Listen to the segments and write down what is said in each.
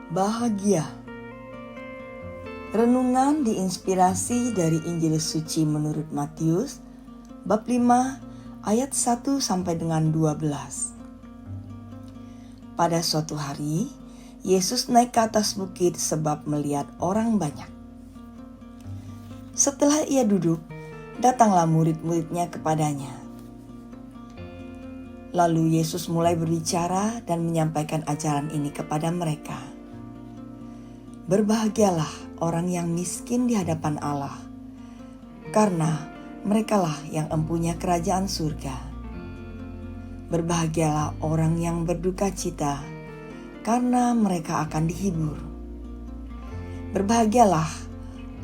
Bahagia. Renungan diinspirasi dari Injil Suci menurut Matius bab 5 ayat 1 sampai dengan 12. Pada suatu hari, Yesus naik ke atas bukit sebab melihat orang banyak. Setelah ia duduk, datanglah murid-muridnya kepadanya. Lalu Yesus mulai berbicara dan menyampaikan ajaran ini kepada mereka. Berbahagialah orang yang miskin di hadapan Allah, karena merekalah yang empunya kerajaan surga. Berbahagialah orang yang berduka cita, karena mereka akan dihibur. Berbahagialah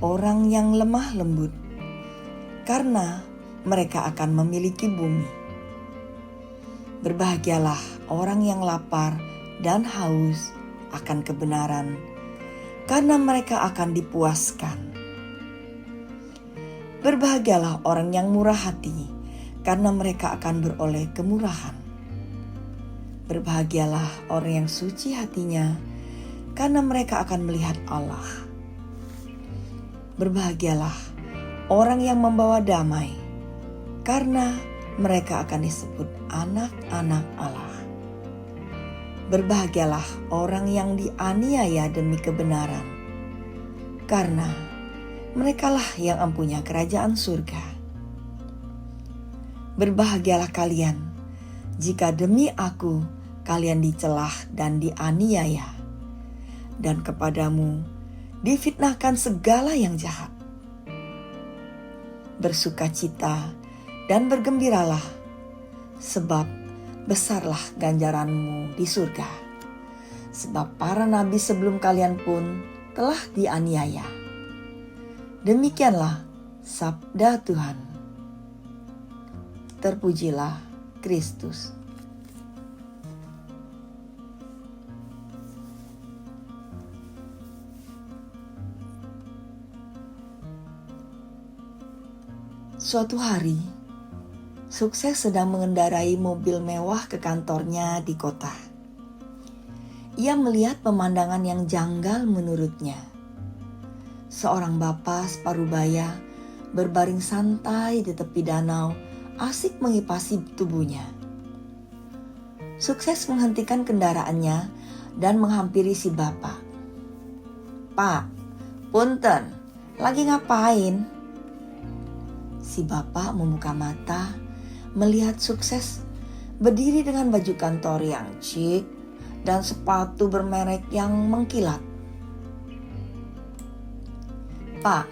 orang yang lemah lembut, karena mereka akan memiliki bumi. Berbahagialah orang yang lapar dan haus akan kebenaran, karena mereka akan dipuaskan. Berbahagialah orang yang murah hati, karena mereka akan beroleh kemurahan. Berbahagialah orang yang suci hatinya, karena mereka akan melihat Allah. Berbahagialah orang yang membawa damai, karena mereka akan disebut anak-anak Allah. Berbahagialah orang yang dianiaya demi kebenaran, karena merekalah yang empunya kerajaan surga. Berbahagialah kalian jika demi aku kalian dicelah dan dianiaya, dan kepadamu difitnahkan segala yang jahat. Bersukacita dan bergembiralah, sebab besarlah ganjaranmu di surga. Sebab para nabi sebelum kalian pun telah dianiaya. Demikianlah sabda Tuhan. Terpujilah Kristus. Suatu hari, Sukses sedang mengendarai mobil mewah ke kantornya di kota. Ia melihat pemandangan yang janggal menurutnya. Seorang bapak separuh baya berbaring santai di tepi danau, asik mengipasi tubuhnya. Sukses menghentikan kendaraannya dan menghampiri si bapak. "Pak, punten, lagi ngapain?" Si bapak membuka mata melihat Sukses berdiri dengan baju kantor yang chic dan sepatu bermerek yang mengkilat. "Pak,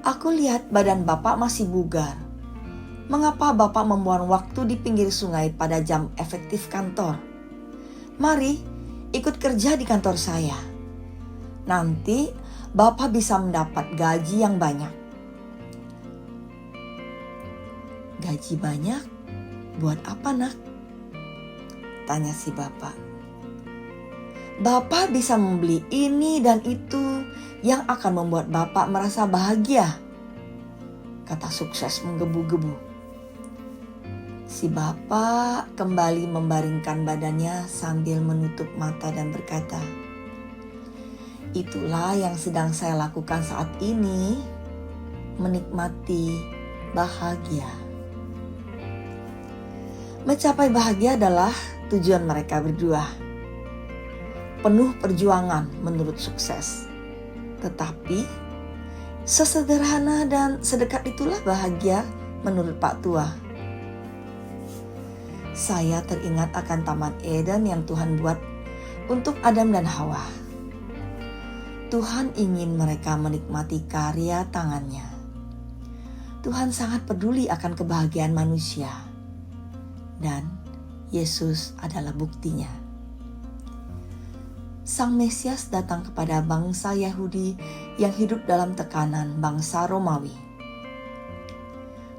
aku lihat badan Bapak masih bugar. Mengapa Bapak membuang waktu di pinggir sungai pada jam efektif kantor? Mari ikut kerja di kantor saya. Nanti Bapak bisa mendapat gaji yang banyak." "Gaji banyak? Buat apa, Nak?" tanya si bapak. "Bapak bisa membeli ini dan itu yang akan membuat Bapak merasa bahagia," kata Sukses menggebu-gebu. Si bapak kembali membaringkan badannya sambil menutup mata dan berkata, "Itulah yang sedang saya lakukan saat ini, menikmati bahagia." Mencapai bahagia adalah tujuan mereka berdua. Penuh perjuangan menurut Sukses. Tetapi sesederhana dan sedekat itulah bahagia menurut Pak Tua. Saya teringat akan Taman Eden yang Tuhan buat untuk Adam dan Hawa. Tuhan ingin mereka menikmati karya tangannya. Tuhan sangat peduli akan kebahagiaan manusia. Dan Yesus adalah buktinya. Sang Mesias datang kepada bangsa Yahudi yang hidup dalam tekanan bangsa Romawi.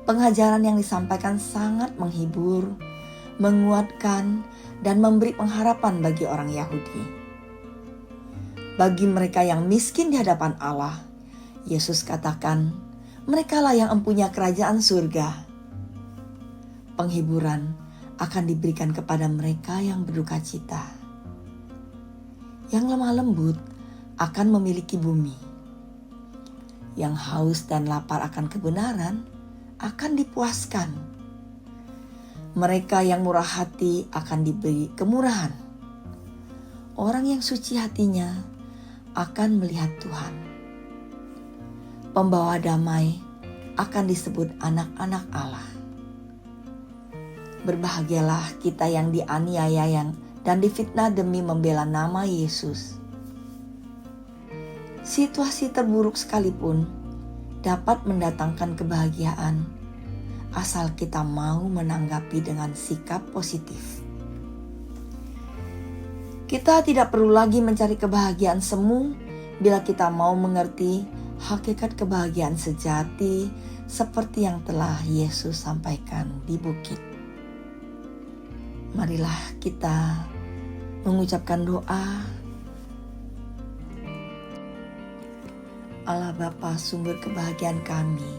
Pengajaran yang disampaikan sangat menghibur, menguatkan, dan memberi pengharapan bagi orang Yahudi. Bagi mereka yang miskin di hadapan Allah, Yesus katakan, merekalah yang empunya kerajaan surga. Penghiburan akan diberikan kepada mereka yang berduka cita. Yang lemah lembut akan memiliki bumi. Yang haus dan lapar akan kebenaran akan dipuaskan. Mereka yang murah hati akan diberi kemurahan. Orang yang suci hatinya akan melihat Tuhan. Pembawa damai akan disebut anak-anak Allah. Berbahagialah kita yang dianiaya dan difitnah demi membela nama Yesus. Situasi terburuk sekalipun dapat mendatangkan kebahagiaan asal kita mau menanggapi dengan sikap positif. Kita tidak perlu lagi mencari kebahagiaan semu bila kita mau mengerti hakikat kebahagiaan sejati seperti yang telah Yesus sampaikan di bukit. Marilah kita mengucapkan doa. Allah Bapa, sumber kebahagiaan kami,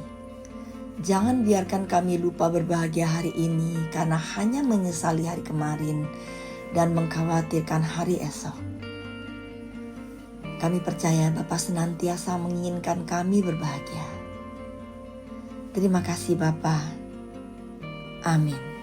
jangan biarkan kami lupa berbahagia hari ini karena hanya menyesali hari kemarin dan mengkhawatirkan hari esok. Kami percaya Bapa senantiasa menginginkan kami berbahagia. Terima kasih Bapa. Amin.